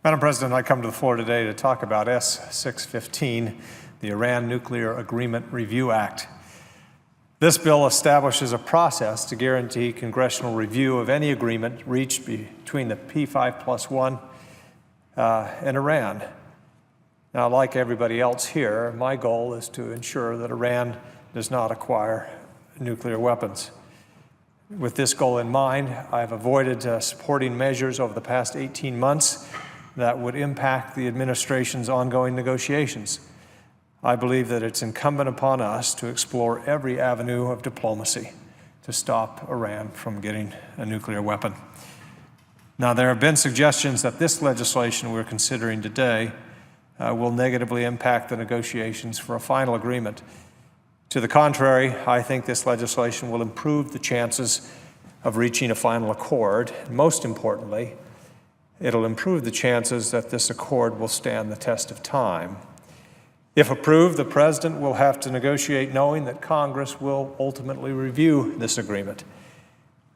Madam President, I come to the floor today to talk about S-615, the Iran Nuclear Agreement Review Act. This bill establishes a process to guarantee congressional review of any agreement reached between the P5+1 and Iran. Now, like everybody else here, my goal is to ensure that Iran does not acquire nuclear weapons. With this goal in mind, I've avoided supporting measures over the past 18 months that would impact the administration's ongoing negotiations. I believe that it's incumbent upon us to explore every avenue of diplomacy to stop Iran from getting a nuclear weapon. Now, there have been suggestions that this legislation we're considering today will negatively impact the negotiations for a final agreement. To the contrary, I think this legislation will improve the chances of reaching a final accord. Most importantly, it'll improve the chances that this accord will stand the test of time. If approved, the President will have to negotiate knowing that Congress will ultimately review this agreement.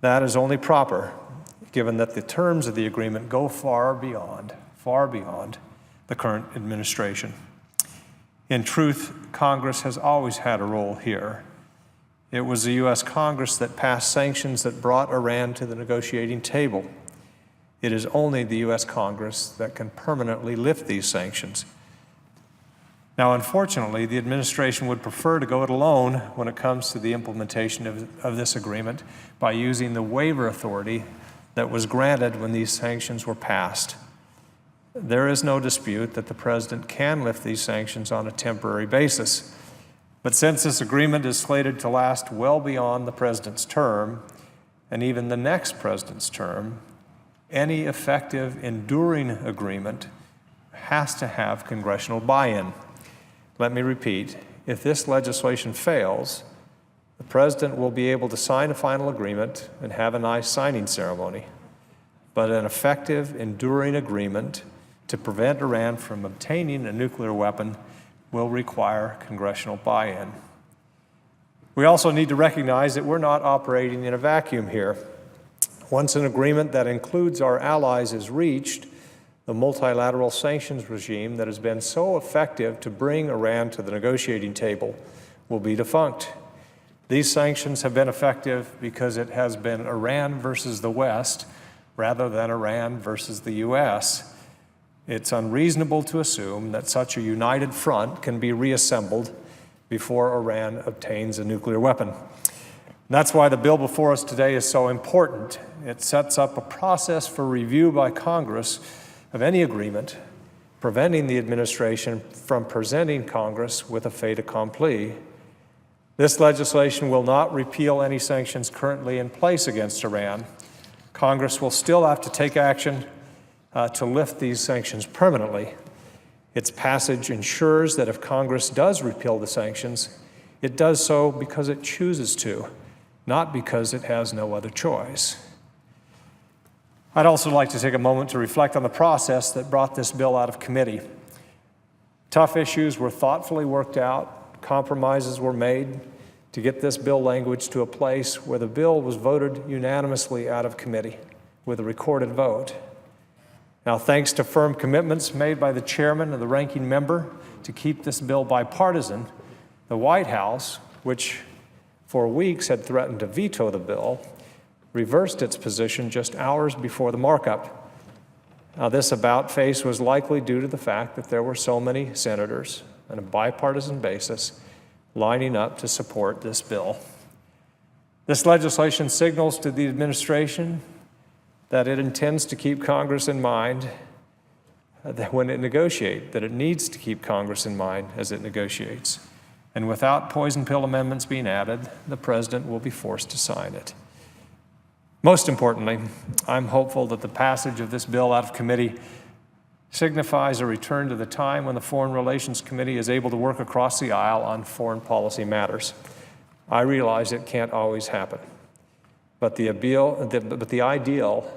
That is only proper, given that the terms of the agreement go far beyond the current administration. In truth, Congress has always had a role here. It was the U.S. Congress that passed sanctions that brought Iran to the negotiating table. It is only the U.S. Congress that can permanently lift these sanctions. Now, unfortunately, the administration would prefer to go it alone when it comes to the implementation of this agreement by using the waiver authority that was granted when these sanctions were passed. There is no dispute that the President can lift these sanctions on a temporary basis. But since this agreement is slated to last well beyond the President's term, and even the next President's term, any effective, enduring agreement has to have congressional buy-in. Let me repeat, if this legislation fails, the President will be able to sign a final agreement and have a nice signing ceremony. But an effective, enduring agreement to prevent Iran from obtaining a nuclear weapon will require congressional buy-in. We also need to recognize that we're not operating in a vacuum here. Once an agreement that includes our allies is reached, the multilateral sanctions regime that has been so effective to bring Iran to the negotiating table will be defunct. These sanctions have been effective because it has been Iran versus the West rather than Iran versus the U.S. It's unreasonable to assume that such a united front can be reassembled before Iran obtains a nuclear weapon. That's why the bill before us today is so important. It sets up a process for review by Congress of any agreement, preventing the administration from presenting Congress with a fait accompli. This legislation will not repeal any sanctions currently in place against Iran. Congress will still have to take action to lift these sanctions permanently. Its passage ensures that if Congress does repeal the sanctions, it does so because it chooses to, not because it has no other choice. I'd also like to take a moment to reflect on the process that brought this bill out of committee. Tough issues were thoughtfully worked out, compromises were made to get this bill language to a place where the bill was voted unanimously out of committee with a recorded vote. Now, thanks to firm commitments made by the chairman and the ranking member to keep this bill bipartisan, the White House, which for weeks had threatened to veto the bill, reversed its position just hours before the markup. Now, this about-face was likely due to the fact that there were so many senators on a bipartisan basis lining up to support this bill. This legislation signals to the administration that it intends to keep Congress in mind when it negotiates, that it needs to keep Congress in mind as it negotiates. And without poison pill amendments being added, the President will be forced to sign it. Most importantly, I'm hopeful that the passage of this bill out of committee signifies a return to the time when the Foreign Relations Committee is able to work across the aisle on foreign policy matters. I realize it can't always happen, but the ideal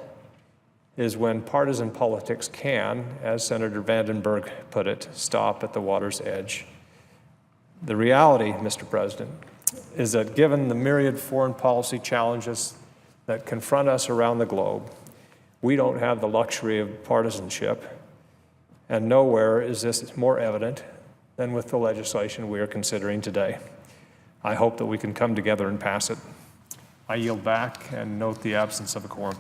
is when partisan politics can, as Senator Vandenberg put it, stop at the water's edge. The reality, Mr. President, is that given the myriad foreign policy challenges that confront us around the globe, we don't have the luxury of partisanship and nowhere is this more evident than with the legislation we are considering today. I hope that we can come together and pass it. I yield back and note the absence of a quorum.